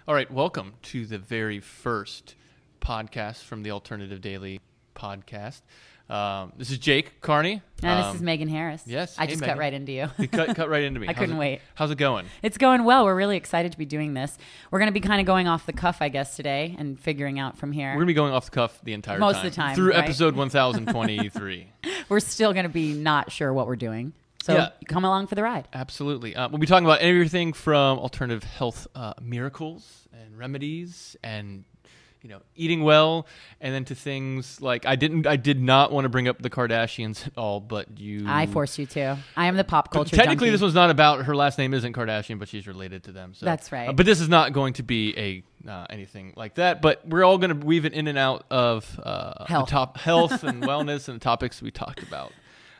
All right, welcome to the very first podcast from the Alternative Daily podcast. This is Jake Carney. And this is Megan Harris. Yes. I just cut right into you. You cut right into me. I couldn't wait. How's it going? It's going well. We're really excited to be doing this. We're going to be kind of going off the cuff, I guess, today and figuring out from here. We're going to be going off the cuff the entire Most of the time. Through right? episode 1023. We're still going to be not sure what we're doing. So come along for the ride. Absolutely. We'll be talking about everything from alternative health miracles and remedies and eating well, and then to things like I did not want to bring up the Kardashians at all, but I forced you to. I am the pop culture technically junkie. This was not about her last name isn't Kardashian, but she's related to them. So that's right. But this is not going to be anything like that. But we're all going to weave it in and out of health and wellness and the topics we talked about.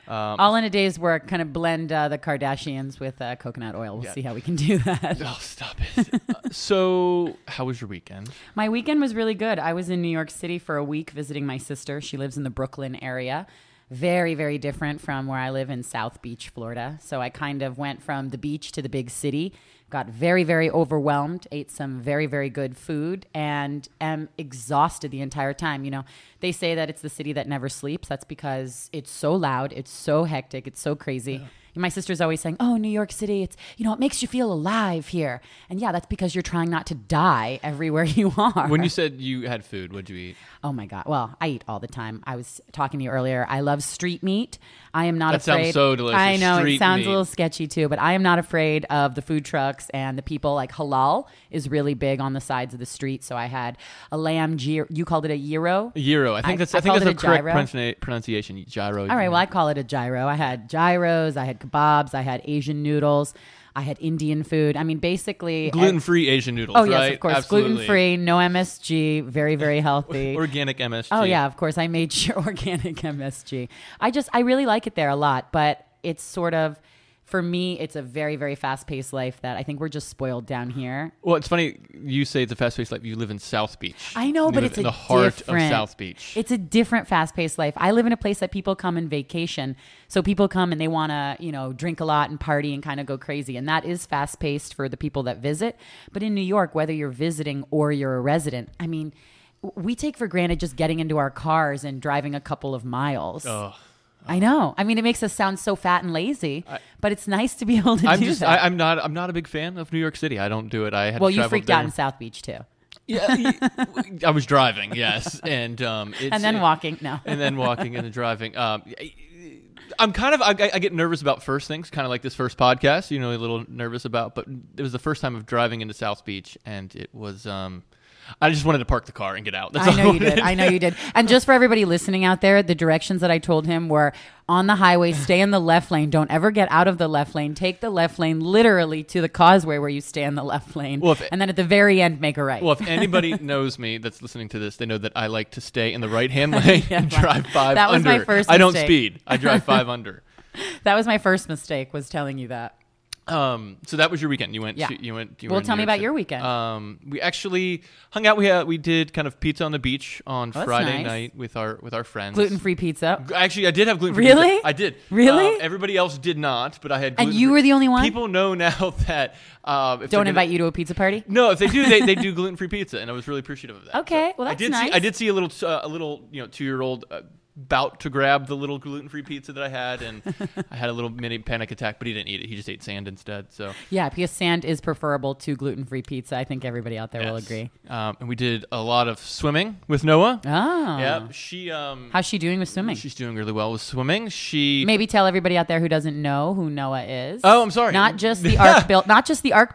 All in a day's work, kind of blend the Kardashians with coconut oil. We'll see how we can do that. Oh, stop it. So, how was your weekend? My weekend was really good. I was in New York City for a week visiting my sister. She lives in the Brooklyn area. Very, very different from where I live in South Beach, Florida. So I kind of went from the beach to the big city, got very, very overwhelmed, ate some very, very good food, and am exhausted the entire time. They say that it's the city that never sleeps. That's because it's so loud, it's so hectic, it's so crazy. Yeah. My sister's always saying, oh, New York City, it makes you feel alive here. And yeah, that's because you're trying not to die everywhere you are. When you said you had food, what'd you eat? Oh my God. Well, I eat all the time. I was talking to you earlier. I love street meat. I am not afraid. That sounds so delicious. I know, street it sounds meat. A little sketchy too, but I am not afraid of the food trucks and the people. Like halal is really big on the sides of the street. So I had a lamb gyro. You called it a gyro? A gyro. I think that's the correct pronunciation. Gyro. All right. Well, I call it a gyro. I had gyros. I had kebabs. I had Asian noodles. I had Indian food. I mean, basically... Gluten-free Asian noodles, right? Oh, yes, right? of course. Absolutely. Gluten-free, no MSG, very, very healthy. Organic MSG. Oh, yeah, of course. I made sure organic MSG. I really like it there a lot, but it's sort of... For me, it's a very, very fast-paced life that I think we're just spoiled down here. Well, it's funny you say it's a fast-paced life. You live in South Beach. I know, but it's in the heart of South Beach. It's a different fast-paced life. I live in a place that people come on vacation. So people come and they want to, drink a lot and party and kind of go crazy. And that is fast-paced for the people that visit. But in New York, whether you're visiting or you're a resident, I mean, we take for granted just getting into our cars and driving a couple of miles. Oh. I know. I mean, it makes us sound so fat and lazy, but it's nice to be able to do that. I'm not a big fan of New York City. I don't do it. You freaked out in South Beach too. Yeah, I was driving. Yes, and walking. No, and then walking and then driving. I'm kind of I get nervous about first things, kind of like this first podcast. A little nervous about. But it was the first time of driving into South Beach, and it was. I just wanted to park the car and get out. That's I know you did. And just for everybody listening out there, the directions that I told him were on the highway, stay in the left lane. Don't ever get out of the left lane. Take the left lane literally to the causeway where you stay in the left lane. And then at the very end, make a right. Well, if anybody knows me that's listening to this, they know that I like to stay in the right-hand lane and drive 5 under. That was my first mistake. I don't speed. I drive 5 under. That was my first mistake, was telling you that. So that was your weekend. You went. Well, tell me about your weekend. We actually hung out. We did kind of pizza on the beach on Friday night with our friends. Gluten-free pizza. Actually, I did have gluten-free really? pizza. I did. Really? Everybody else did not, but I had. And you were the only one. People know now that. Don't invite you to a pizza party. No, if they do, they do gluten-free pizza, and I was really appreciative of that. Okay, well that's nice. I did see a little 2-year-old. About to grab the little gluten-free pizza that I had, and I had a little mini panic attack, but he didn't eat it. He just ate sand instead. So yeah, because sand is preferable to gluten-free pizza. I think everybody out there will agree. And we did a lot of swimming with Noah. Oh, yeah. How's she doing with swimming? She's doing really well with swimming. Maybe tell everybody out there who doesn't know who Noah is. Oh, I'm sorry. Not just the ark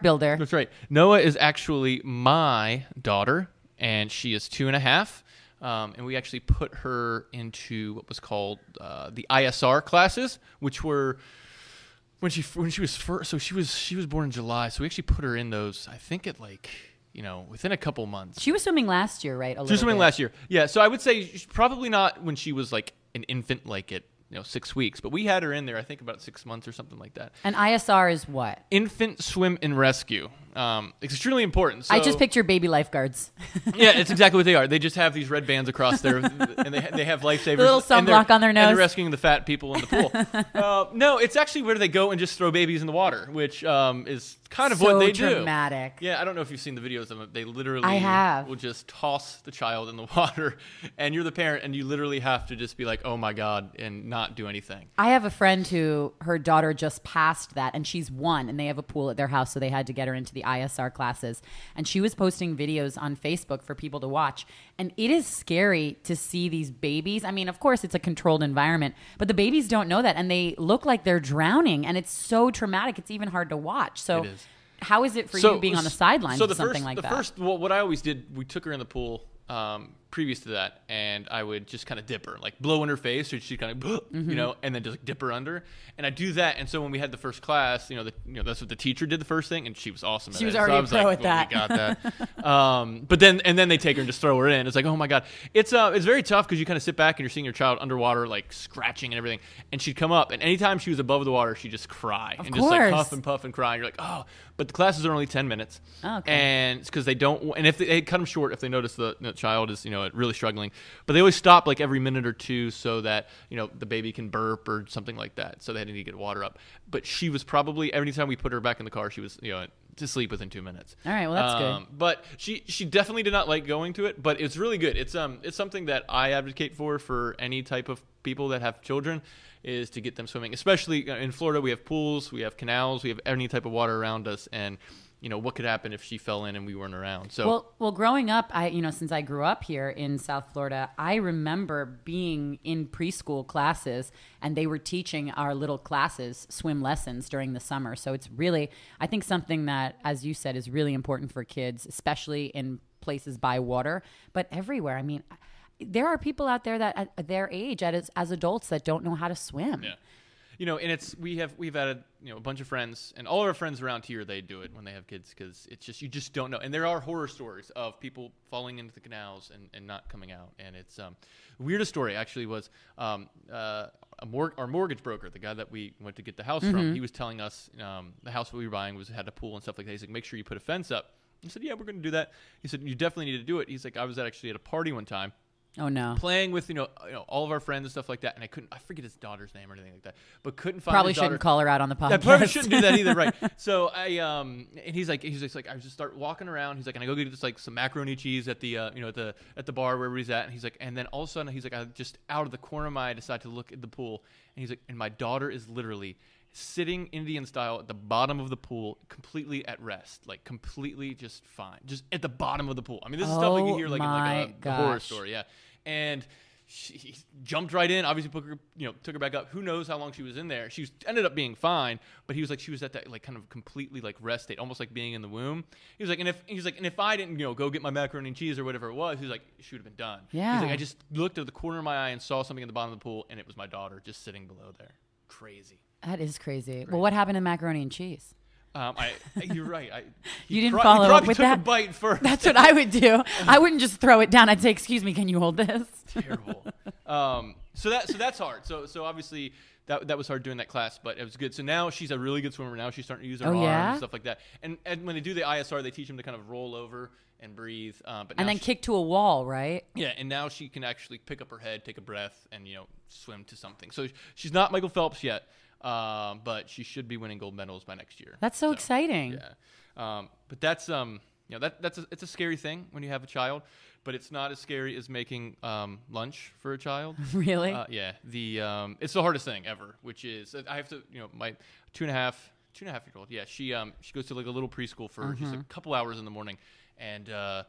builder. That's right. Noah is actually my daughter, and she is 2.5. And we actually put her into what was called the ISR classes, which were when she was first. So she was born in July. So we actually put her in those. I think at within a couple months. She was swimming last year, right? She was swimming last year. Yeah. So I would say probably not when she was like an infant, like at 6 weeks. But we had her in there, I think, about 6 months or something like that. And ISR is what? Infant Swim and Rescue. It's extremely important. So, I just picture baby lifeguards. yeah, it's exactly what they are. They just have these red bands across their, and they have lifesavers. The little sunblock on their nose. And they're rescuing the fat people in the pool. No, it's actually where they go and just throw babies in the water, which is kind of what they do. So dramatic. Yeah, I don't know if you've seen the videos of it. They literally will just toss the child in the water, and you're the parent, and you literally have to just be like, oh my God, and not do anything. I have a friend who her daughter just passed that, and she's 1, and they have a pool at their house, so they had to get her into the ISR classes. And she was posting videos on Facebook for people to watch. And it is scary to see these babies. I mean, of course, it's a controlled environment, but the babies don't know that, and they look like they're drowning, and it's so traumatic. It's even hard to watch. So how is it for you being on the sidelines of something like that? What I always did, we took her in the pool previous to that, and I would just kind of dip her, like blow in her face, or she'd kind of, you know, and then just like, dip her under. And I do that, and so when we had the first class, that's what the teacher did the first thing, and she was awesome. She was already a pro at that. We got that. But then they take her and just throw her in. It's like, oh my God, it's very tough because you kind of sit back and you're seeing your child underwater, like scratching and everything, and she'd come up, and anytime she was above the water, she'd just cry and just like huff and puff and cry. And you're like, oh, but the classes are only 10 minutes, and it's because they don't, and if they cut them short, if they notice the child is really struggling, but they always stop like every minute or two so that the baby can burp or something like that, so they had to get water up. But she was probably, every time we put her back in the car, she was to sleep within 2 minutes. All right, well that's good. But she definitely did not like going to it, but it's really good. It's something that I advocate for any type of people that have children, is to get them swimming. Especially in Florida, we have pools, we have canals, we have any type of water around us, and what could happen if she fell in and we weren't around. So well, growing up, since I grew up here in South Florida, I remember being in preschool classes, and they were teaching our little classes swim lessons during the summer. So it's really, I think, something that, as you said, is really important for kids, especially in places by water, but everywhere. I mean, there are people out there that at their age, as adults, that don't know how to swim. Yeah. And we've had a bunch of friends, and all our friends around here, they do it when they have kids, because it's just, you just don't know. And there are horror stories of people falling into the canals and not coming out. And it's the weirdest story actually was our mortgage broker, the guy that we went to get the house from. He was telling us the house that we were buying had a pool and stuff like that. He's like, make sure you put a fence up. I said, yeah, we're going to do that. He said, you definitely need to do it. He's like, I was actually at a party one time. Oh no! Playing with all of our friends and stuff like that, and I forget his daughter's name or anything like that, but couldn't find. Probably his daughter. Shouldn't call her out on the podcast. I probably shouldn't do that either, right? So and he's like, I just start walking around. He's like, and I go get just like some macaroni cheese at the at the bar where everybody's at, and he's like, and then all of a sudden he's like, I just out of the corner of my eye decide to look at the pool, and he's like, and my daughter is literally sitting Indian style at the bottom of the pool, completely at rest, like completely just fine, just at the bottom of the pool. I mean, this is stuff like you hear like in like a horror story, yeah. And he jumped right in, obviously took her back up. Who knows how long she was in there. She ended up being fine, but he was like, she was at that like kind of completely like rest state, almost like being in the womb. He was like, and if I didn't go get my macaroni and cheese or whatever it was, he was like, she would have been done. Yeah. He's like, I just looked at the corner of my eye and saw something at the bottom of the pool, and it was my daughter just sitting below there. Crazy. That is crazy. Well, what happened to macaroni and cheese? You're right. You didn't follow up with that? He probably took a bite first. That's what I would do. I wouldn't just throw it down. I'd say, "Excuse me, can you hold this?" Terrible. So that's hard. So obviously that was hard doing that class, but it was good. So now she's a really good swimmer. Now she's starting to use her arms and stuff like that. And when they do the ISR, they teach them to kind of roll over and breathe. And then kick to a wall, right? Yeah, and now she can actually pick up her head, take a breath, and swim to something. So she's not Michael Phelps yet. But she should be winning gold medals by next year. That's so exciting. Yeah. But that's it's a scary thing when you have a child, but it's not as scary as making lunch for a child. Really? Yeah. It's the hardest thing ever, which is I have to my 2.5-year-old. Yeah. She goes to like a little preschool for just a couple hours in the morning, and I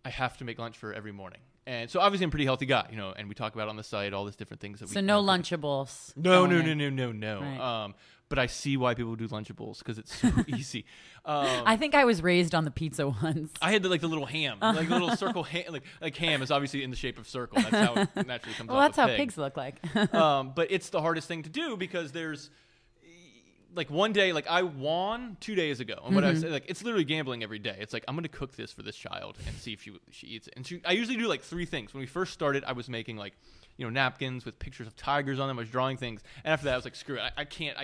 have to make lunch for her every morning. And so obviously I'm a pretty healthy guy, and we talk about on the site all these different things that we. So no Lunchables. No. Right. But I see why people do Lunchables, because it's so easy. I think I was raised on the pizza ones. I had the little ham, like the little circle ham, like ham is obviously in the shape of circle. That's how it naturally comes out. Well, that's how pig. Pigs look like. But it's the hardest thing to do, because there's. Like one day, like I won 2 days ago, and what I said, like it's literally gambling every day. It's like I'm gonna cook this for this child and see if she eats it. And I usually do like 3 things. When we first started, I was making like napkins with pictures of tigers on them. I was drawing things, and after that, I was like, screw it, I can't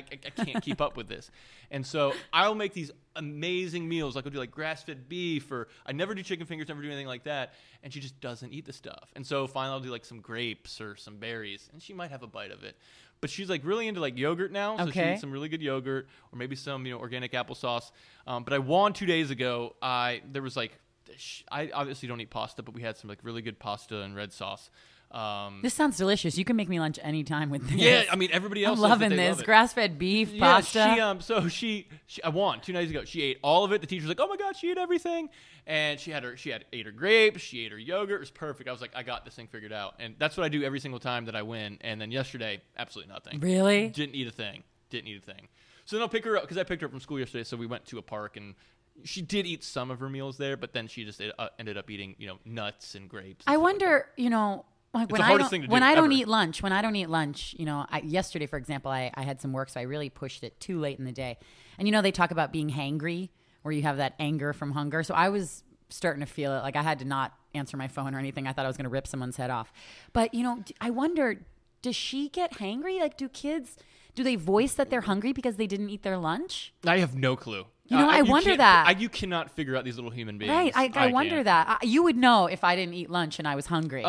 keep up with this. And so I'll make these amazing meals. Like, I'll do like grass-fed beef, or I never do chicken fingers, never do anything like that. And she just doesn't eat the stuff. And so finally I'll do like some grapes or some berries, and she might have a bite of it. But she's like really into like yogurt now. So she eats some really good yogurt, or maybe some, organic applesauce. But I won 2 days ago. There was like, I obviously don't eat pasta, but we had some like really good pasta and red sauce. This sounds delicious. You can make me lunch anytime with this. Yeah, I mean, everybody else. I'm loving this. Love Grass-fed beef, pasta. She I won 2 days ago. She ate all of it. The teacher's like, "Oh my God, she ate everything," and she ate her grapes. She ate her yogurt. It was perfect. I was like, I got this thing figured out, and that's what I do every single time that I win. And then yesterday, absolutely nothing. Really? Didn't eat a thing. So then I'll pick her up because I picked her up from school yesterday. So we went to a park, and she did eat some of her meals there, but then she just ended up eating, nuts and grapes. And I wonder, like when I don't eat lunch, yesterday, for example, I had some work, so I really pushed it too late in the day. And they talk about being hangry, where you have that anger from hunger. So I was starting to feel it. Like, I had to not answer my phone or anything. I thought I was going to rip someone's head off. But, I wonder, does she get hangry? Like, do they voice that they're hungry because they didn't eat their lunch? I have no clue. I wonder that. You cannot figure out these little human beings. Right. I wonder that. You would know if I didn't eat lunch and I was hungry.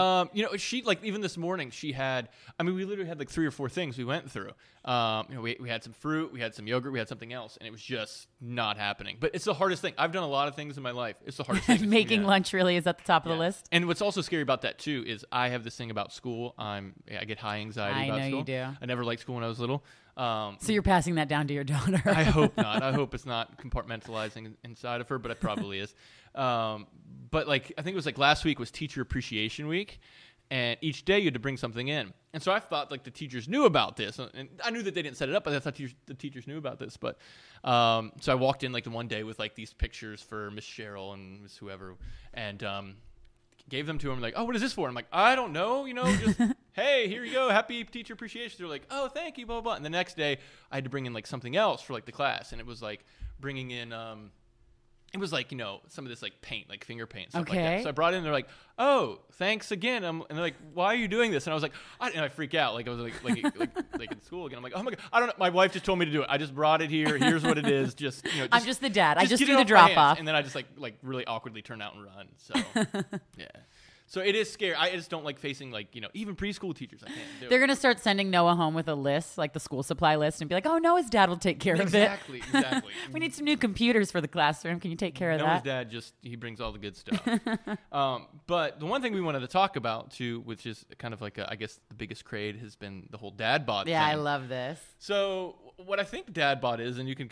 She, like, even this morning, we literally had like 3 or 4 things we went through. We had some fruit, we had some yogurt, we had something else, and it was just not happening. But it's the hardest thing. I've done a lot of things in my life. It's the hardest thing. Making lunch really is at the top of the list. And what's also scary about that, too, is I have this thing about school. I get high anxiety about school. I know you do. I never liked school when I was little. So you're passing that down to your daughter. I hope not. I hope it's not compartmentalizing inside of her, but it probably is. But like, I think it was like last week was Teacher Appreciation Week, and each day you had to bring something in. And so I thought like the teachers knew about this, and I knew that they didn't set it up, but I thought the teachers knew about this. But so I walked in like the one day with like these pictures for Miss Cheryl and Miss whoever, and gave them to him, like, "Oh, what is this for?" I'm like, "I don't know, just hey, here you go, happy Teacher Appreciation." They're like, "Oh, thank you, blah blah blah." And the next day I had to bring in like something else for like the class, and it was like bringing in it was like, some of this like paint, like finger paint, stuff like that. So I brought it in, they're like, "Oh, thanks again." And they're like, "Why are you doing this?" And I was like, I freak out. Like I was like in school again. I'm like, "Oh my God, I don't know. My wife just told me to do it. I just brought it here. Here's what it is. I'm just the dad. I just do the drop off." And then I just like really awkwardly turn out and run. So yeah. So it is scary. I just don't like facing even preschool teachers. I can't do They're going to start sending Noah home with a list, like the school supply list, and be like, "Oh, Noah's dad will take care of it." Exactly. We need some new computers for the classroom. Can you take care of that? Noah's dad he brings all the good stuff. But the one thing we wanted to talk about too, which is kind of like I guess the biggest craze, has been the whole Dadbod thing. Yeah, I love this. So what I think Dadbod is, and you can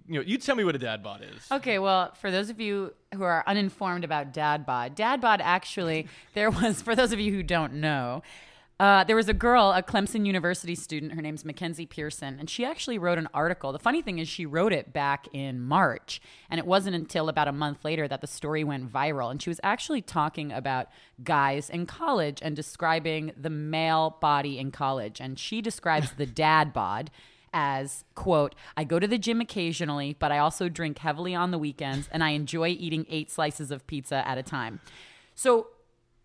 you tell me what a Dadbod is. Okay, well, for those of you who are uninformed about Dadbod actually, for those of you who don't know, there was a girl, a Clemson University student, her name's Mackenzie Pearson, and she actually wrote an article. The funny thing is she wrote it back in March, and it wasn't until about a month later that the story went viral. And she was actually talking about guys in college and describing the male body in college. And she describes the Dadbod as, quote, "I go to the gym occasionally, but I also drink heavily on the weekends, and I enjoy eating 8 slices of pizza at a time." So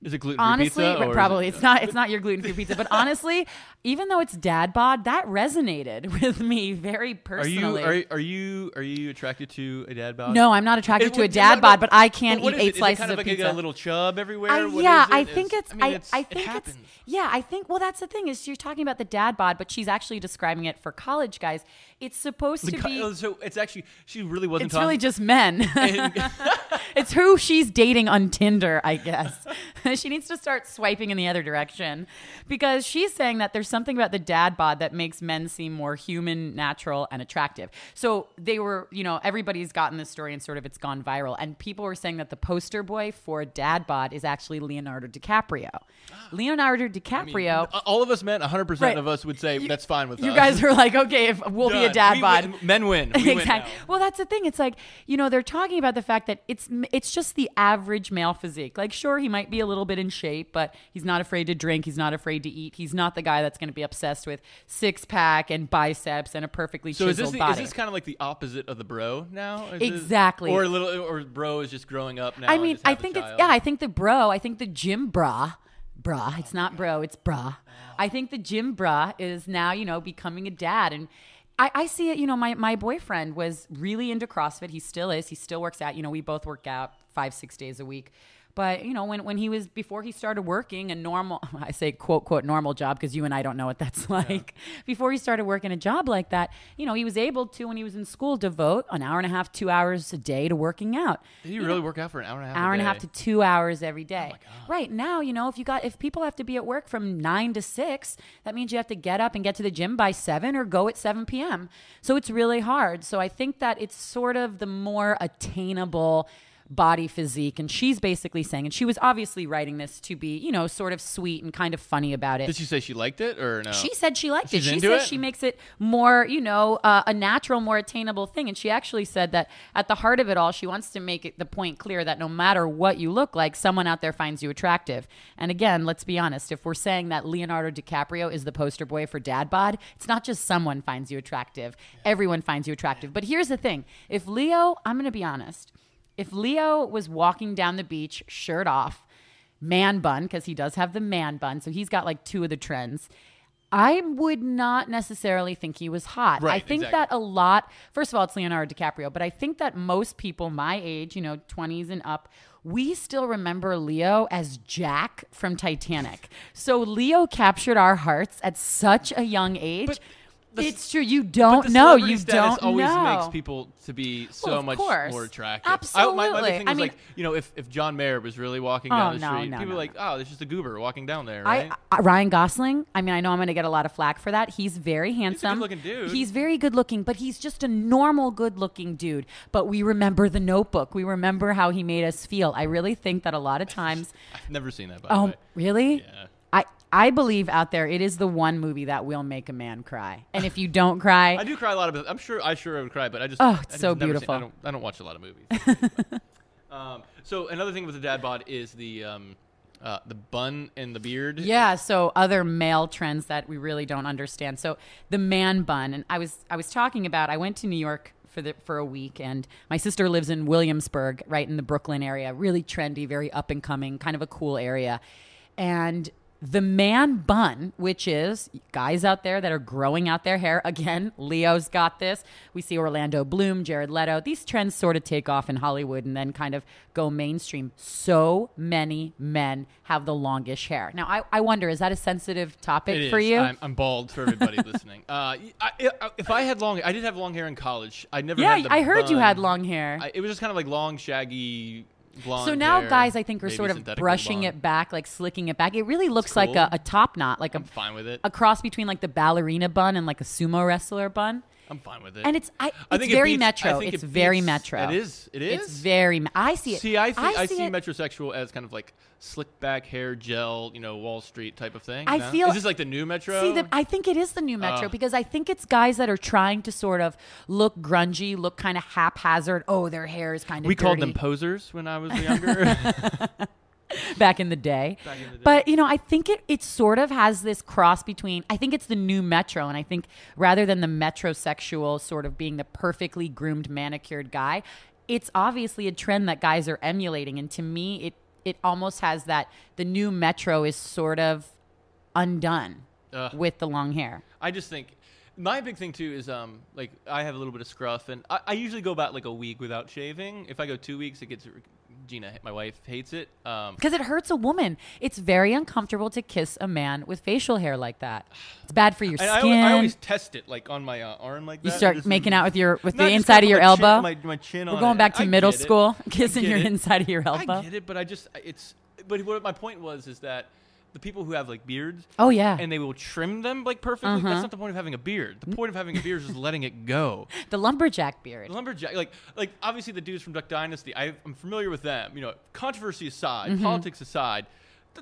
is it gluten-free honestly, pizza? Probably. It's not your gluten-free pizza. But honestly, even though it's Dadbod, that resonated with me very personally. Are you attracted to a Dadbod? No, I'm not attracted to a Dadbod, but I can eat 8 slices kind of pizza. Like a little chub everywhere? I think it's. Well, that's the thing is you're talking about the Dadbod, but she's actually describing it for college guys. It's supposed to be. So it's actually she really wasn't. It's really just men. It's who she's dating on Tinder, I guess. She needs to start swiping in the other direction because she's saying that there's something about the Dadbod that makes men seem more human, natural, and attractive. So they were, everybody's gotten this story and sort of it's gone viral. And people were saying that the poster boy for Dadbod is actually Leonardo DiCaprio. Leonardo DiCaprio. All of us men, 100% of us would say that's fine with us. You guys are like, okay, if we'll be a Dadbod. Men win. We win now. Well, that's the thing. It's like, they're talking about the fact that it's just the average male physique. Like, sure, he might be a little bit in shape, but he's not afraid to drink. He's not afraid to eat. He's not the guy that's going to be obsessed with 6-pack and biceps and a perfectly chiseled body. Is this kind of like the opposite of the bro now? Exactly. Or bro is just growing up now. I mean, I think the gym bra. It's not bro, it's bra. I think the gym bra is now, becoming a dad. And I see it. My boyfriend was really into CrossFit. He still is. He still works out. We both work out 5-6 days a week. But, when he was, before he started working a normal, I say quote, quote, normal job, because you and I don't know what that's like. Yeah. Before he started working a job like that, he was able to, when he was in school, devote an hour and a half, 2 hours a day to working out. Did he really work out for an hour and a half? Hour and a half to 2 hours every day. Oh my God. Right now, if people have to be at work from 9 to 6, that means you have to get up and get to the gym by 7 or go at 7 p.m. So it's really hard. So I think that it's sort of the more attainable body physique, and she's basically saying, and she was obviously writing this to be, sort of sweet and kind of funny about it. Did she say she liked it or no? She said she liked it. She into says it? She makes it more, a natural, more attainable thing. And she actually said that at the heart of it all, she wants to make it the point clear that no matter what you look like, someone out there finds you attractive. And again, let's be honest, if we're saying that Leonardo DiCaprio is the poster boy for Dadbod, it's not just someone finds you attractive. Everyone finds you attractive. But here's the thing. If Leo, I'm going to be honest, if Leo was walking down the beach, shirt off, man bun, because he does have the man bun, so he's got like 2 of the trends, I would not necessarily think he was hot. Right, I think exactly. that a lot, first of all, it's Leonardo DiCaprio, but I think that most people my age, 20s and up, we still remember Leo as Jack from Titanic. So Leo captured our hearts at such a young age. It's true. You don't know. You don't know. Always makes people to be so much more attractive. Absolutely. My big thing was if John Mayer was really walking down the street, people are like, oh, there's just a goober walking down there, right? Ryan Gosling, I know I'm going to get a lot of flack for that. He's very handsome. He's a good-looking dude. He's very good-looking, but he's just a normal good-looking dude. But we remember The Notebook. We remember how he made us feel. I really think that a lot of times... I've never seen that, by the way. Oh, really? Yeah. I believe out there it is the one movie that will make a man cry. And if you don't cry... I do cry a lot of it. I'm sure I would cry, but I just... Oh, it's so beautiful. I don't watch a lot of movies. So another thing with the dad bod is the bun and the beard. Yeah, so other male trends that we really don't understand. So the man bun, and I was talking about, I went to New York for a week, and my sister lives in Williamsburg, right in the Brooklyn area. Really trendy, very up and coming, kind of a cool area. And the man bun, which is guys out there that are growing out their hair. Again, Leo's got this. We see Orlando Bloom, Jared Leto. These trends sort of take off in Hollywood and then kind of go mainstream. So many men have the longish hair. Now, I wonder, is that a sensitive topic for you? I'm bald for everybody listening. If I had long, I did have long hair in college. I never had the I heard bun. you had long hair. It was just kind of like long, shaggy, blonde so now hair, guys, I think, are sort of brushing it back, like slicking it back. It really looks cool. like a top knot, like I'm fine with it. A cross between like the ballerina bun and like a sumo wrestler bun. I'm fine with it. And it's very metro. It's very metro. It is. It's very. I see it. See, I see metrosexual as kind of like slick back hair gel, Wall Street type of thing. Is this like the new metro? See, I think it is the new metro because I think it's guys that are trying to sort of look grungy, look kind of haphazard. Oh, their hair is kind of. We called them posers when I was younger. Back in the day. But, I think it sort of has this cross between, I think it's the new metro. And I think rather than the metrosexual sort of being the perfectly groomed, manicured guy, it's obviously a trend that guys are emulating. And to me, it almost has that the new metro is sort of undone with the long hair. I just think my big thing too is like I have a little bit of scruff, and I usually go about like a week without shaving. If I go 2 weeks, it gets Gina, my wife, hates it because it hurts a woman. It's very uncomfortable to kiss a man with facial hair like that. It's bad for your skin. I always test it like on my arm like that. You start making out with the inside of your elbow. My chin. We're going back to middle school, kissing your inside of your elbow. I get it, but But what my point is that the people who have like beards, oh yeah, and they will trim them like perfectly. That's not the point of having a beard. The point of having a beard is just letting it go. The lumberjack beard. The lumberjack, like obviously the dudes from Duck Dynasty. I'm familiar with them. Controversy aside, politics aside.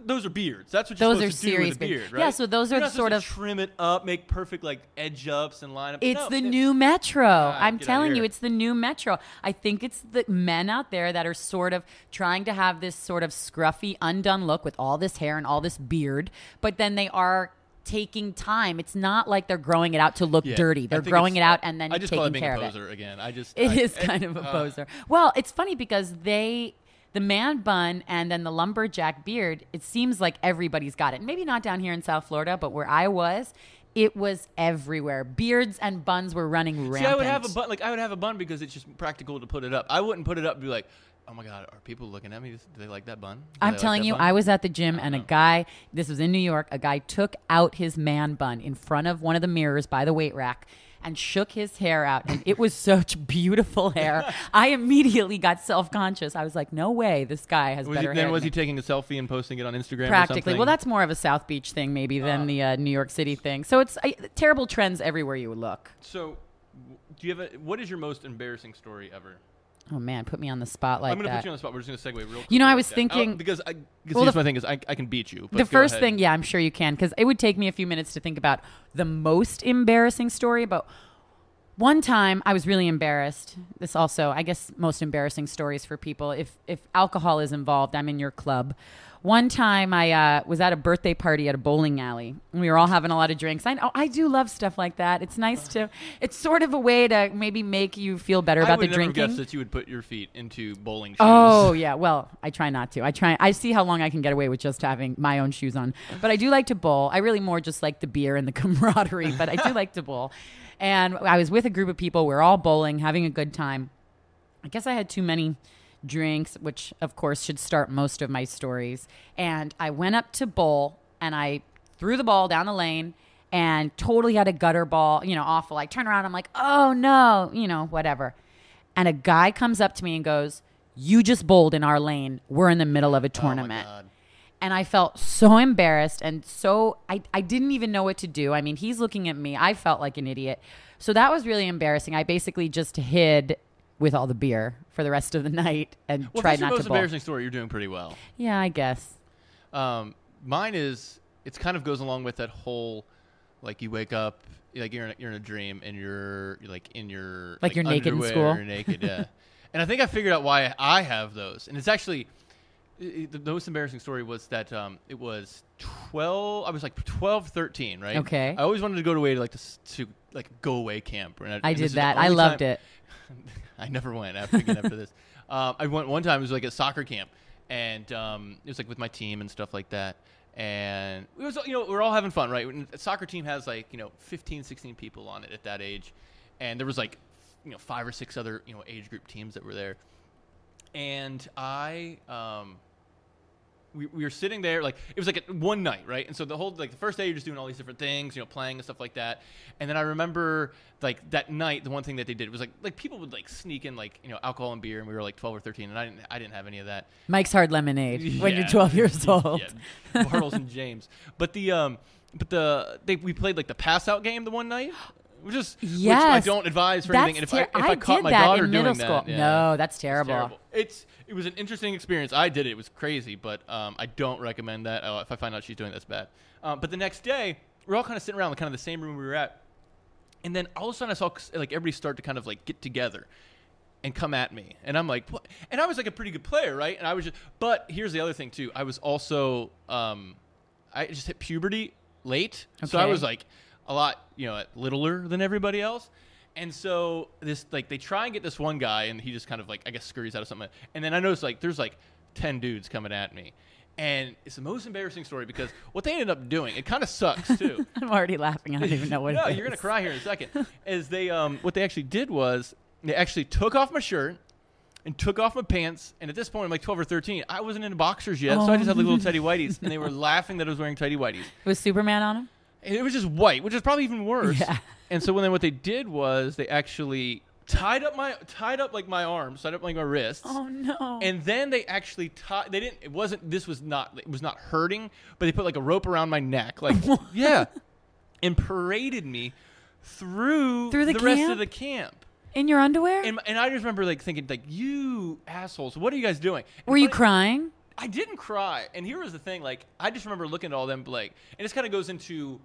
Those are beards. That's what you're supposed to do with a beard, right? Yeah, so those are sort of trim it up, make perfect like edge ups and line up. It's the new metro. I'm telling you, it's the new metro. I think it's the men out there that are sort of trying to have this sort of scruffy, undone look with all this hair and all this beard, but then they are taking time. It's not like they're growing it out to look dirty. They're growing it out and then taking care of it. I just call it being a poser again. It is kind of a poser. Well, it's funny because the man bun and then the lumberjack beard, it seems like everybody's got it. Maybe not down here in South Florida, but where I was, It was everywhere. Beards and buns were running rampant. See, I would have a bun. Like I would have a bun because it's just practical to put it up. I wouldn't put it up and be like, oh my God, are people looking at me? Do they like that bun? I'm telling you, I was at the gym and a guy, this was in New York, a guy took out his man bun in front of one of the mirrors by the weight rack and shook his hair out. And it was such beautiful hair. I immediately got self-conscious. I was like, no way, this guy has better hair. Then was he taking a selfie and posting it on Instagram Practically. or something? Well, that's more of a South Beach thing maybe than the New York City thing. So it's terrible trends everywhere you look. So do you have what is your most embarrassing story ever? Oh, man, put me on the spot like that. I'm going to put you on the spot. We're just going to segue real quick. You know, I was thinking... Because my thing is I can beat you. But the first thing, yeah, I'm sure you can, because it would take me a few minutes to think about the most embarrassing story. But one time I was really embarrassed. This also, I guess, most embarrassing stories for people. If alcohol is involved, I'm in your club. One time I was at a birthday party at a bowling alley. And we were all having a lot of drinks. I do love stuff like that. It's nice to, it's sort of a way to maybe make you feel better about the drinking. I would never guess that you would put your feet into bowling shoes. Oh, yeah. Well, I try not to. I see how long I can get away with just having my own shoes on. But I do like to bowl. I really more just like the beer and the camaraderie, but I do like to bowl. And I was with a group of people. We were all bowling, having a good time. I guess I had too many drinks, which of course should start most of my stories. And I went up to bowl and I threw the ball down the lane and totally had a gutter ball, awful. I turn around, I'm like, oh no, whatever. And a guy comes up to me and goes, you just bowled in our lane. We're in the middle of a tournament. Oh my God. And I felt so embarrassed and so I didn't even know what to do. I mean, he's looking at me. I felt like an idiot. So that was really embarrassing. I basically just hid with all the beer for the rest of the night and tried not to bowl. Well, that's your most embarrassing story. You're doing pretty well. Yeah, I guess. Mine is, it kind of goes along with that whole, like you wake up, like you're in a dream and you're like in your like you're naked in school. You're naked, yeah. And I think I figured out why I have those. And it's actually the most embarrassing story was that it was 12. I was like 12, 13, right? Okay. I always wanted to go away to go away camp. I did that. I loved it. I never went after this. I went one time. It was like a soccer camp, and it was like with my team and stuff like that. And it was, we're all having fun, right? A soccer team has 15, 16 people on it at that age, and there was 5 or 6 other age group teams that were there. And we were sitting there, it was one night, right? And so the whole, the first day you're just doing all these different things, playing and stuff like that. And then I remember, that night, the one thing that they did was, people would, sneak in, alcohol and beer, and we were, 12 or 13, and I didn't have any of that. Mike's Hard Lemonade when you're 12 years old. Yeah, Bartles and James. But we played, the pass-out game the one night. Which I don't advise for anything. And if I caught my daughter doing that, no, that's terrible. It was an interesting experience. I did it. It was crazy, but I don't recommend that. If I find out she's doing that's bad. But the next day, we're all kind of sitting around kind of the same room we were at, and then all of a sudden I saw everybody start to kind of get together and come at me, and I'm like, what? And I was a pretty good player, right? And I was but here's the other thing too. I was also I just hit puberty late, so I was a lot, littler than everybody else. And so this, they try and get this one guy, and he just kind of I guess scurries out of something. And then I noticed there's 10 dudes coming at me. And it's the most embarrassing story because what they ended up doing, it kind of sucks too. I'm already laughing. I don't even know what it is. No, you're going to cry here in a second. Is they, what they actually did was they actually took off my shirt and took off my pants. And at this point, I'm 12 or 13. I wasn't in boxers yet, so I just had little tighty whities. And they were laughing that I was wearing tighty whities. Was Superman on them? It was just white, which is probably even worse. Yeah. And so what they did was they actually tied up my arms, tied up my wrists. Oh no. And then they actually it was not hurting, but they put a rope around my neck. Yeah. And paraded me through the rest of the camp. In your underwear? And I just remember thinking you assholes, what are you guys doing? Were you crying? I didn't cry. And here was the thing, I just remember looking at all them and this kind of goes into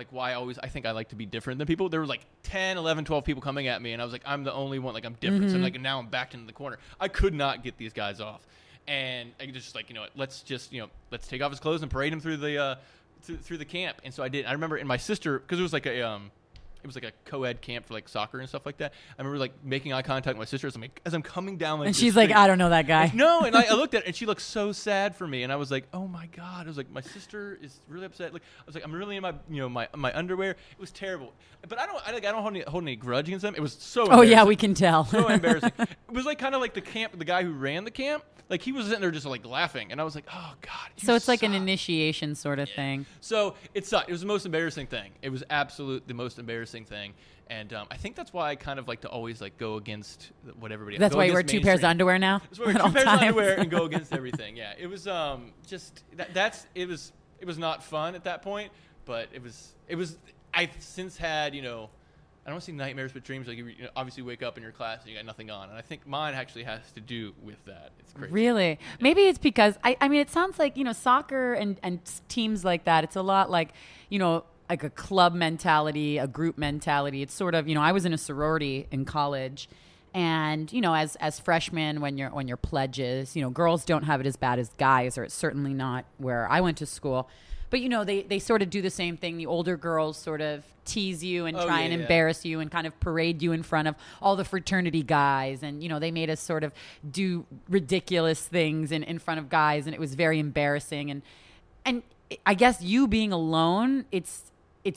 why I think I like to be different than people. There were 10, 11, 12 people coming at me, and I was I'm the only one, I'm different. Mm-hmm. So now I'm backed into the corner. I could not get these guys off. And I just let's just, let's take off his clothes and parade him through the camp. And so I did. I remember, and my sister, because it was it was like a co-ed camp for like soccer and stuff like that. I remember like making eye contact with my sister as I'm coming down like, and this she's street. like, I don't know that guy. No, and I looked at her and she looked so sad for me, and I was like, oh my god. I was like, my sister is really upset. Like I was like, I'm really in my my underwear. It was terrible, but I don't hold any grudge against them. It was so. Oh yeah, we can tell. So embarrassing. It was like kind of like the guy who ran the camp. Like he was sitting there just like laughing, and I was like, "Oh God!" So it's like an suck. initiation sort of thing. So it sucked. It was the most embarrassing thing. It was absolute the most embarrassing thing, and I think that's why I kind of like to always like go against what everybody. That's why you wear 2 pairs of underwear now. That's why I wear 2 pairs of underwear and go against everything. Yeah, it was just it was not fun at that point, but it was. I've since had I don't want to say nightmares, but dreams. Like you obviously wake up in your class and you got nothing on, and I think mine actually has to do with that. It's crazy. Really? Yeah. Maybe it's because I mean, it sounds like soccer and teams like that. It's a lot like like a club mentality, a group mentality. It's sort of I was in a sorority in college, and as freshmen when you're pledges, girls don't have it as bad as guys, or it's certainly not where I went to school. But they sort of do the same thing. The older girls sort of tease you and try and embarrass you and kind of parade you in front of all the fraternity guys. And they made us sort of do ridiculous things in front of guys, and it was very embarrassing. And I guess you being alone, it's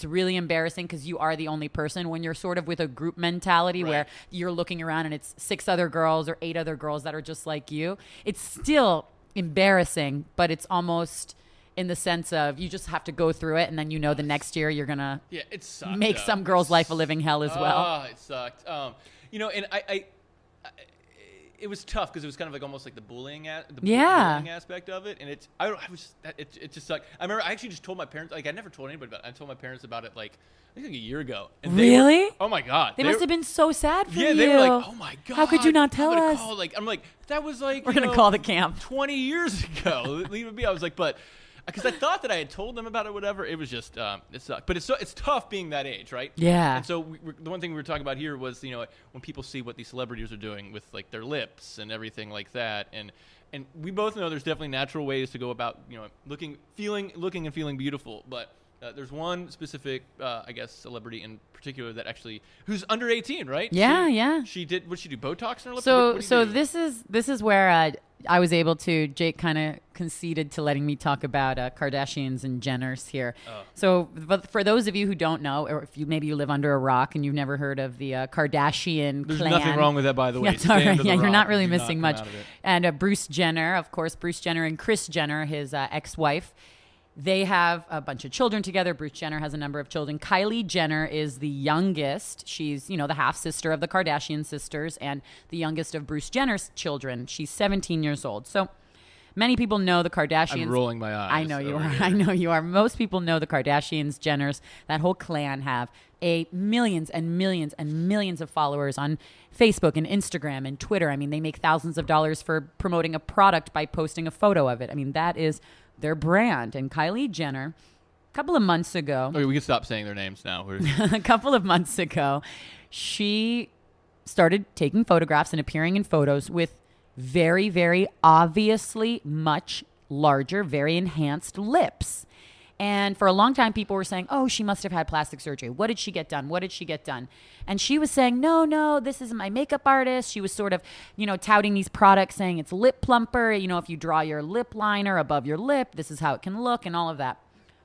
really embarrassing because you are the only person. When you're sort of with a group mentality where you're looking around and it's 6 other girls or 8 other girls that are just like you, it's still embarrassing, but it's almost in the sense of you just have to go through it, and then the next year you're gonna it sucked, make some girl's life a living hell as well. Oh, it sucked. And I it was tough because it was kind of like almost like the bullying bullying aspect of it, and it just sucked. I remember I actually just told my parents, like I never told anybody about it. I told my parents about it like I think like a year ago. And really? Oh my god! They must have been so sad for you. Yeah, they were like, "Oh my god! How could you not tell us?" I'm like, that was like we're gonna call the camp 20 years ago. Leave it be. I was like, but. Because I thought that I had told them about it, whatever. It was just it sucked. But it's tough being that age, right? Yeah. And so the one thing we were talking about here was when people see what these celebrities are doing with like their lips and everything like that, and we both know there's definitely natural ways to go about looking and feeling beautiful, but. There's one specific, I guess, celebrity in particular that actually who's under 18, right? Yeah. She did. What she do? Botox in her lips? So this is where I was able to. Jake kind of conceded to letting me talk about Kardashians and Jenners here. Oh. So, but for those of you who don't know, or if maybe you live under a rock and you've never heard of the Kardashian There's clan. nothing wrong with that, by the way. That's all right. Yeah, you're not really Do missing not much. And Bruce Jenner, of course, Bruce Jenner and Kris Jenner, his ex-wife. They have a bunch of children together. Bruce Jenner has a number of children. Kylie Jenner is the youngest. She's, the half-sister of the Kardashian sisters and the youngest of Bruce Jenner's children. She's 17 years old. So many people know the Kardashians. I'm rolling my eyes. I know you are. I know you are. Most people know the Kardashians, Jenners, that whole clan have millions and millions and millions of followers on Facebook and Instagram and Twitter. I mean, they make thousands of dollars for promoting a product by posting a photo of it. I mean, that is their brand. And Kylie Jenner, a couple of months ago. Okay, we can stop saying their names now. A couple of months ago, she started taking photographs and appearing in photos with very, very obviously much larger, very enhanced lips. And for a long time, people were saying, oh, she must have had plastic surgery. What did she get done? What did she get done? And she was saying, no, this is my makeup artist. She was sort of, touting these products, saying it's lip plumper. If you draw your lip liner above your lip, this is how it can look and all of that.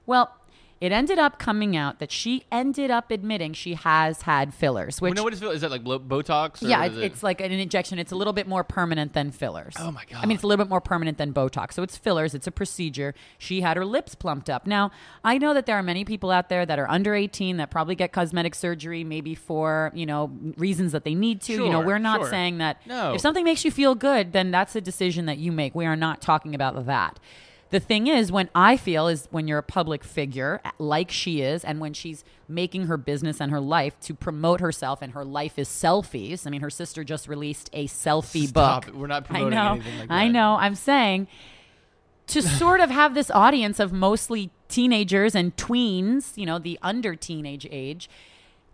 Well, it ended up coming out that she ended up admitting she has had fillers. Which, what is fillers? Is that like Botox? Or yeah, it's like an injection. It's a little bit more permanent than fillers. Oh, my God. I mean, it's a little bit more permanent than Botox. So it's fillers. It's a procedure. She had her lips plumped up. Now, I know that there are many people out there that are under 18 that probably get cosmetic surgery maybe for, reasons that they need to. Sure, we're not saying that. No. If something makes you feel good, then that's a decision that you make. We are not talking about that. The thing is, when you're a public figure, like she is, and when she's making her business and her life to promote herself, and her life is selfies. I mean, her sister just released a selfie book. We're not promoting anything like that. I know. I'm saying to sort of have this audience of mostly teenagers and tweens, the under teenage age,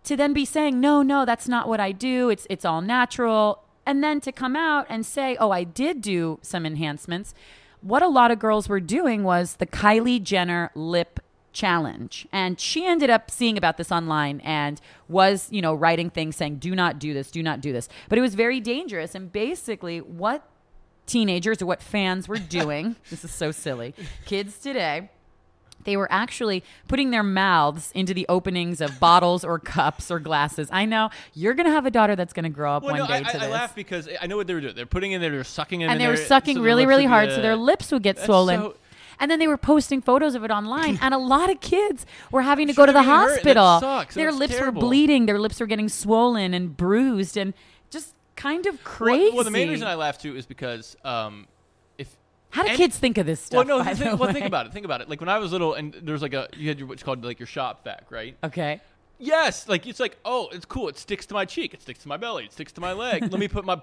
to then be saying, no, that's not what I do. It's all natural. And then to come out and say, oh, I did do some enhancements. What a lot of girls were doing was the Kylie Jenner lip challenge. And she ended up seeing about this online and was, writing things saying, do not do this, do not do this. But it was very dangerous. And basically what teenagers or what fans were doing, this is so silly, kids today, they were actually putting their mouths into the openings of bottles or cups or glasses. I know you're going to have a daughter that's going to grow up one day to this. I laugh because I know what they were doing. They're putting in there, they're sucking it in and there. And they were sucking really, really hard so their lips would get swollen. So, and then they were posting photos of it online, and a lot of kids were having to go to the hospital. Their lips were bleeding. Their lips were getting swollen and bruised and just kind of crazy. Well, the main reason I laugh, too, is because how do kids think of this stuff? Well, think about it. Think about it. Like when I was little, and there was you had what's called like your shop vac, right? Okay. Yes, it's like, oh, it's cool. It sticks to my cheek. It sticks to my belly. It sticks to my leg. Let me put my,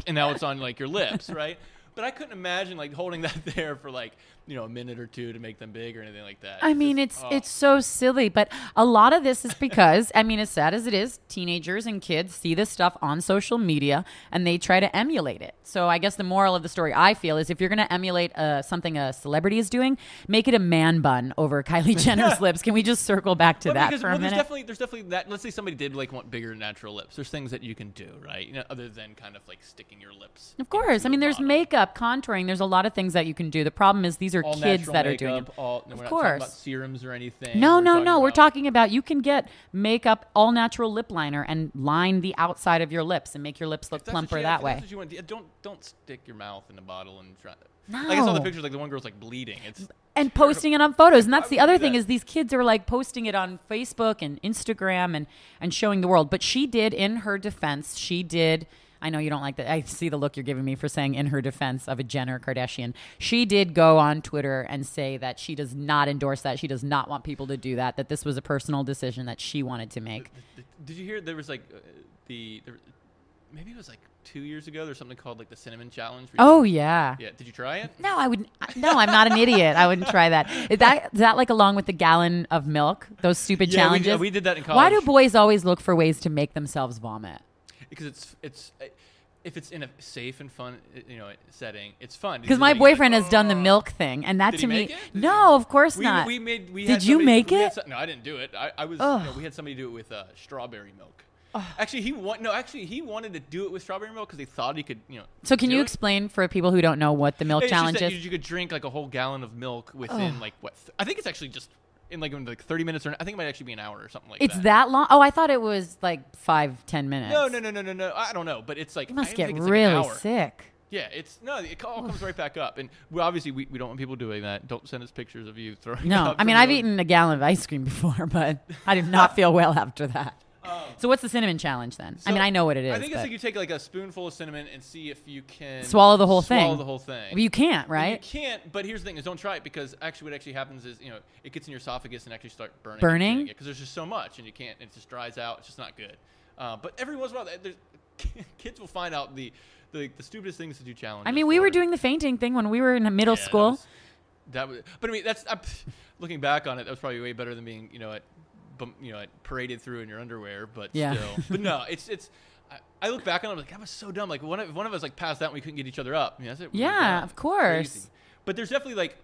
and now it's on like your lips, right? But I couldn't imagine like holding that there for like a minute or two to make them big or anything like that. I mean, it's so silly, but a lot of this is because, I mean, as sad as it is, teenagers and kids see this stuff on social media and they try to emulate it. So I guess the moral of the story, I feel, is if you're going to emulate something a celebrity is doing, make it a man bun over Kylie Jenner's lips. Can we just circle back to that for a minute? There's definitely that. Let's say somebody did like want bigger natural lips. There's things that you can do, right? Other than kind of like sticking your lips. Of course. I mean, there's makeup, contouring. There's a lot of things that you can do. The problem is these are all kids that makeup, are doing it. We're of not course. talking about serums or anything. No. We're talking about you can get makeup, all natural lip liner, and line the outside of your lips and make your lips look plumper that way. That's what you want. Don't stick your mouth in a bottle and try. No. Like I saw the pictures, like the one girl's like bleeding. And posting it on photos. And that's the other thing is these kids are like posting it on Facebook and Instagram and showing the world. But she did, in her defense, I know you don't like that. I see the look you're giving me for saying in her defense of a Jenner Kardashian. She did go on Twitter and say that she does not endorse that. She does not want people to do that, that this was a personal decision that she wanted to make. Did you hear there was like maybe it was like 2 years ago, there's something called like the cinnamon challenge. Oh, yeah. Yeah. Did you try it? No, I wouldn't. No, I'm not an idiot. I wouldn't try that. Is that like along with the gallon of milk, those stupid challenges? We did that in college. Why do boys always look for ways to make themselves vomit? Because it's if it's in a safe and fun setting, it's fun. Because my boyfriend has done the milk thing, and that did to he me, make it? no, of course not. Did you make it? No, I didn't do it. I was. We had somebody do it with strawberry milk. Actually, he wanted to do it with strawberry milk because he thought he could. So can you explain for people who don't know what the milk challenge is? You could drink like a whole gallon of milk within like what? I think it's actually just. In like 30 minutes, or I think it might actually be an hour or something like that. It's that long? Oh, I thought it was like 5-10 minutes. No. I don't know, but it's like you must get really sick. Yeah, it all comes right back up, and we don't want people doing that. Don't send us pictures of you throwing. No, I mean I've eaten a gallon of ice cream before, but I did not feel well after that. So what's the cinnamon challenge then? I mean, I know what it is. I think it's like you take like a spoonful of cinnamon and see if you can swallow the whole thing. Swallow the whole thing. Well, you can't, right? You can't. But here's the thing: is don't try it because actually, what actually happens is it gets in your esophagus and actually start burning. Burning? Because there's just so much, and you can't. It just dries out. It's just not good. But every once in a while, kids will find out the stupidest things to do challenges. I mean, we were doing the fainting thing when we were in middle school. But I mean, that's looking back on it. That was probably way better than being paraded through in your underwear, but still. But no, it's. I look back on it, I'm like, I was so dumb. Like, one of us like passed out and we couldn't get each other up. I mean, that's it. Yeah, of course. Crazy. But there's definitely like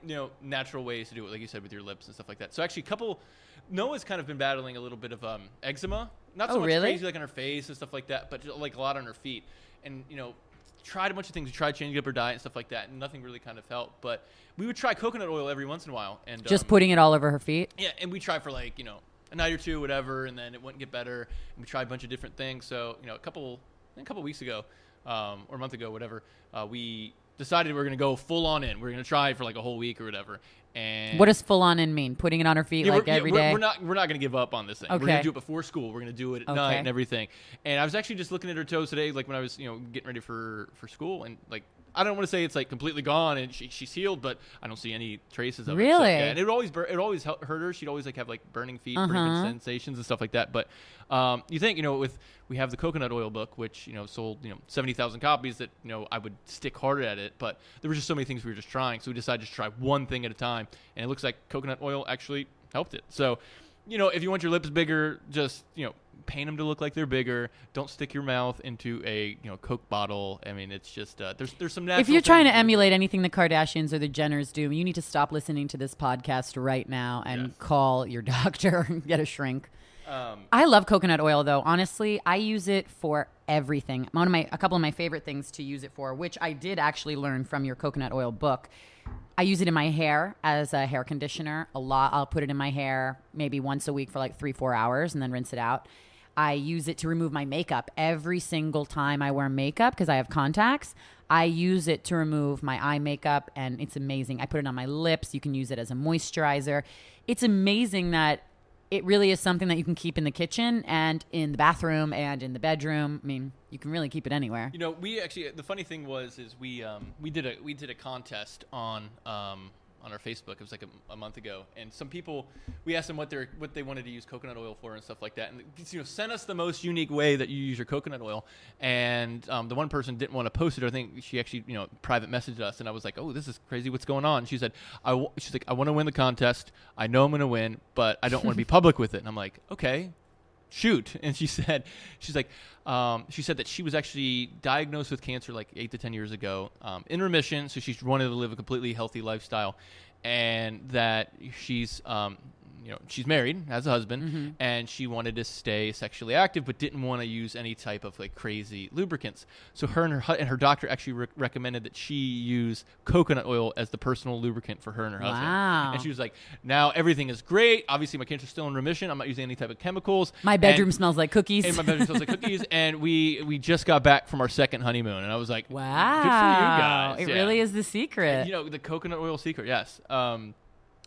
natural ways to do it, like you said, with your lips and stuff like that. So actually, Noah's kind of been battling a little bit of eczema. Not so much crazy like on her face and stuff like that, but like a lot on her feet. And tried a bunch of things. We tried changing up her diet and stuff like that, and nothing really kind of helped. But we would try coconut oil every once in a while, and just putting it all over her feet. Yeah, and we try for like a night or two, whatever, and then it wouldn't get better. And we tried a bunch of different things. So, a couple weeks ago, or a month ago, whatever, we decided we were going to go full on in. We were going to try for like a whole week or whatever. And what does full on in mean? Putting it on her feet every day? We're not going to give up on this thing. Okay. We're going to do it before school. We're going to do it at night and everything. And I was actually just looking at her toes today, like when I was, getting ready for school, and like, I don't want to say it's like completely gone and she's healed, but I don't see any traces of it. Really? So, yeah, and it always hurt her. She'd always like have like burning feet, burning sensations and stuff like that. But you think we have the coconut oil book, which sold 70,000 copies, that I would stick harder at it. But there were just so many things we were just trying, so we decided to try one thing at a time, and it looks like coconut oil actually helped it. So if you want your lips bigger, just, paint them to look like they're bigger. Don't stick your mouth into a, Coke bottle. I mean, it's just, there's some natural. If you're trying to emulate anything the Kardashians or the Jenners do, you need to stop listening to this podcast right now and call your doctor and get a shrink. I love coconut oil, though. Honestly, I use it for everything. A couple of my favorite things to use it for, which I did actually learn from your coconut oil book. I use it in my hair as a hair conditioner a lot. I'll put it in my hair maybe once a week for like 3-4 hours and then rinse it out. I use it to remove my makeup every single time I wear makeup because I have contacts. I use it to remove my eye makeup, and it's amazing. I put it on my lips. You can use it as a moisturizer. It's amazing that it really is something that you can keep in the kitchen and in the bathroom and in the bedroom. I mean, you can really keep it anywhere. We actually, the funny thing is we did a contest on our Facebook. It was like a month ago, and some people, we asked them what they wanted to use coconut oil for and stuff like that, and send us the most unique way that you use your coconut oil. And the one person didn't want to post it. I think she actually private messaged us, and I was like, oh, this is crazy, what's going on? She said, she's like, I want to win the contest. I know I'm going to win, but I don't want to be public with it. And I'm like, okay, shoot. And she said that she was actually diagnosed with cancer like 8 to 10 years ago, in remission. So she's wanted to live a completely healthy lifestyle, and that she's she's married, has a husband, and she wanted to stay sexually active, but didn't want to use any type of like crazy lubricants. So her and her doctor actually recommended that she use coconut oil as the personal lubricant for her and her husband. Wow. And she was like, now everything is great. Obviously, my cancer's still in remission. I'm not using any type of chemicals. My bedroom smells like cookies. And my bedroom smells like cookies. And we just got back from our second honeymoon, and I was like, wow, good for you guys. It really is the secret. The coconut oil secret. Yes.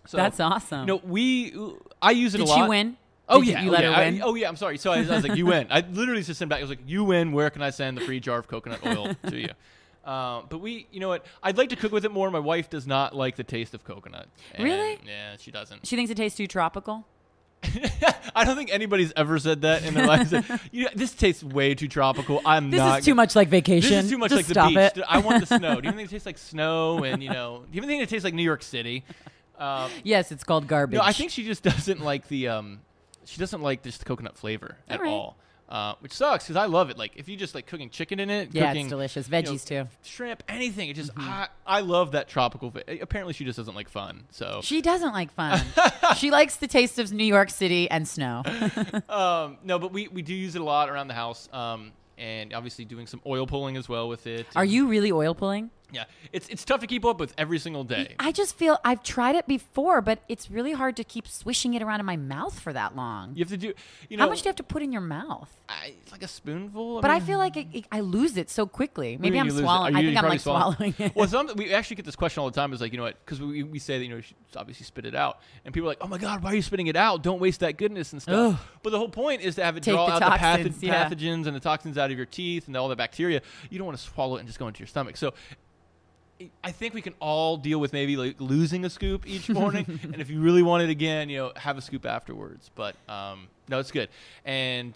So, that's awesome. I use it a lot. Did she win? You let her win? I'm sorry. So I was like, you win. I literally just sent back. I was like, you win. Where can I send the free jar of coconut oil to you? But you know what? I'd like to cook with it more. My wife does not like the taste of coconut. Really? Yeah, she doesn't. She thinks it tastes too tropical? I don't think anybody's ever said that in their lives. This tastes way too tropical. This is too much like vacation. This is too much Just like the beach. It. I want the snow. Do you think it tastes like snow? And do you even think it tastes like New York City? Yes, it's called garbage. No, I think she just doesn't like she doesn't like just the coconut flavor at all. Which sucks because I love it. Like if you just like cooking chicken in it, it's delicious. Veggies too, shrimp, anything. It just I love that tropical. Apparently, she just doesn't like fun. So she doesn't like fun. She likes the taste of New York City and snow. No, but we do use it a lot around the house, and obviously doing some oil pulling as well with it. Are you really oil pulling? Yeah, it's tough to keep up with every single day. I just feel I've tried it before, but it's really hard to keep swishing it around in my mouth for that long. You have to do, How much do you have to put in your mouth? It's like a spoonful. I feel like I lose it so quickly. Maybe I'm swallowing. I think I'm like swallowing it. Well, we actually get this question all the time. Is like, because we say that you should obviously spit it out, and people are like, oh my God, why are you spitting it out? Don't waste that goodness and stuff. Ugh. But the whole point is to have it draw out the pathogens and the toxins out of your teeth and all the bacteria. You don't want to swallow it and just go into your stomach. So I think we can all deal with maybe like losing a scoop each morning, and if you really want it again, have a scoop afterwards. But no, it's good, and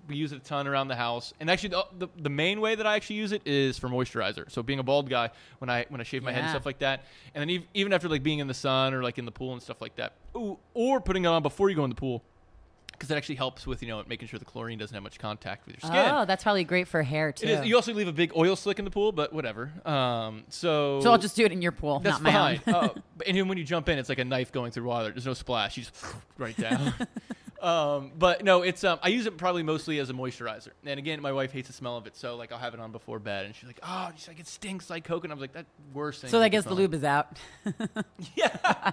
we use it a ton around the house. And actually, the main way that I actually use it is for moisturizer. So being a bald guy, when I shave my head and stuff like that, and then even after like being in the sun or like in the pool and stuff like that, or putting it on before you go in the pool. Because it actually helps with, making sure the chlorine doesn't have much contact with your skin. Oh, that's probably great for hair, too. It is. You also leave a big oil slick in the pool, but whatever. So I'll just do it in your pool, that's not fine. my own. And even when you jump in, it's like a knife going through water. There's no splash. You just right down. But no, it's I use it probably mostly as a moisturizer. And again, my wife hates the smell of it, so like I'll have it on before bed, and she's like, "Oh, she's like, it stinks like coconut." I was like, "That worst thing." So I guess the lube is out. Yeah.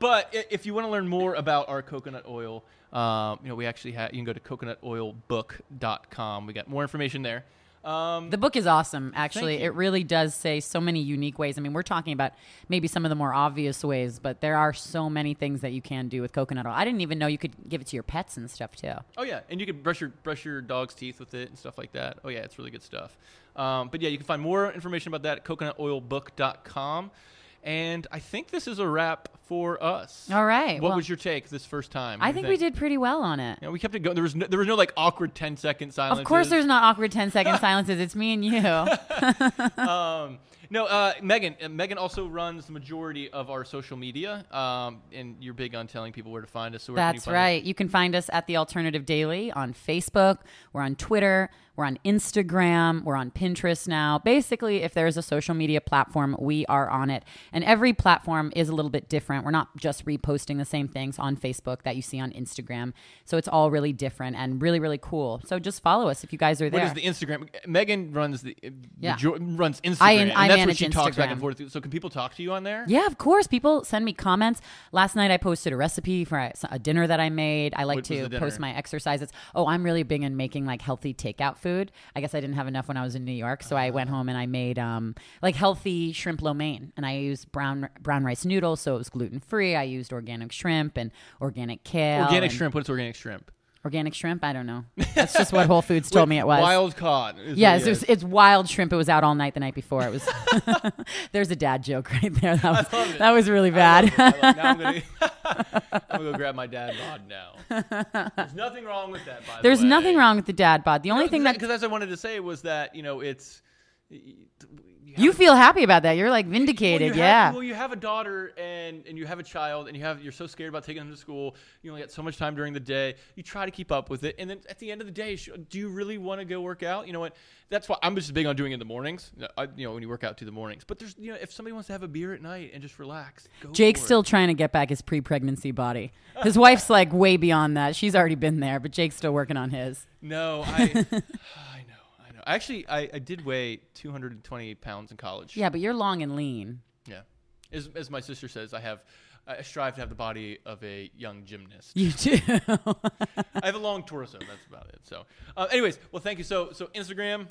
But if you want to learn more about our coconut oil, we actually you can go to coconutoilbook.com. We got more information there. The book is awesome, actually. It really does say so many unique ways. I mean, we're talking about maybe some of the more obvious ways, but there are so many things that you can do with coconut oil. I didn't even know you could give it to your pets and stuff, too. Oh, yeah. And you could brush your dog's teeth with it and stuff like that. Oh, yeah, it's really good stuff. But, yeah, you can find more information about that at coconutoilbook.com. And I think this is a wrap for us. All right. What was your take this first time? I think we did pretty well on it. Yeah, we kept it going. There was no like awkward 10-second silences. Of course there's not awkward 10-second silences. It's me and you. No, Megan also runs the majority of our social media, and you're big on telling people where to find us. So where can you That's find right. us? You can find us at The Alternative Daily on Facebook. We're on Twitter. We're on Instagram. We're on Pinterest now. Basically, if there's a social media platform, we are on it. And every platform is a little bit different. We're not just reposting the same things on Facebook that you see on Instagram. So it's all really different and really, really cool. So just follow us if you guys are there. What is the Instagram? Megan runs runs Instagram. I and that's where manage she talks back and Instagram. forth. So can people talk to you on there? Yeah, of course. People send me comments. Last night I posted a recipe for a dinner that I made. I like What was to the post dinner? my exercises. Oh, I'm really big in making like healthy takeout food. I guess I didn't have enough when I was in New York, so I went home and I made like healthy shrimp lo mein, and I used brown rice noodles, so it was gluten free. I used organic shrimp and organic kale. Organic and shrimp. What's organic shrimp? Organic shrimp? I don't know. That's just what Whole Foods told me it was. Wild caught. Yes, it's wild shrimp. It was out all night the night before. It was. There's a dad joke right there. That was really bad. Now I'm gonna go grab my Dadbod now. There's nothing wrong with that. By the way, There's nothing wrong with the Dadbod. The only thing that because as I wanted to say was that it's. you feel happy about that. You're like vindicated. You have a daughter and you have a child and you're so scared about taking them to school. You only got so much time during the day. You try to keep up with it, and then at the end of the day, do you really want to go work out? You know what? That's why I'm just big on doing it in the mornings. When you work out to the mornings. But there's if somebody wants to have a beer at night and just relax, go Jake's for still it. trying to get back his pre-pregnancy body. His wife's like way beyond that. She's already been there, but Jake's still working on his. No, I know. Actually, I did weigh 220 pounds in college. Yeah, but you're long and lean. Yeah. As my sister says, I strive to have the body of a young gymnast. You do. I have a long torso. That's about it. So, anyways, well, thank you. So Instagram,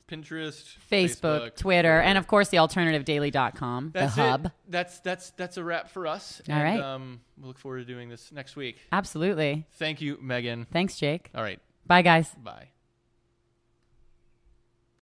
Pinterest, Facebook, Twitter, and of course the alternativedaily.com, the hub. That's a wrap for us. All right. We'll look forward to doing this next week. Absolutely. Thank you, Megan. Thanks, Jake. All right. Bye, guys. Bye.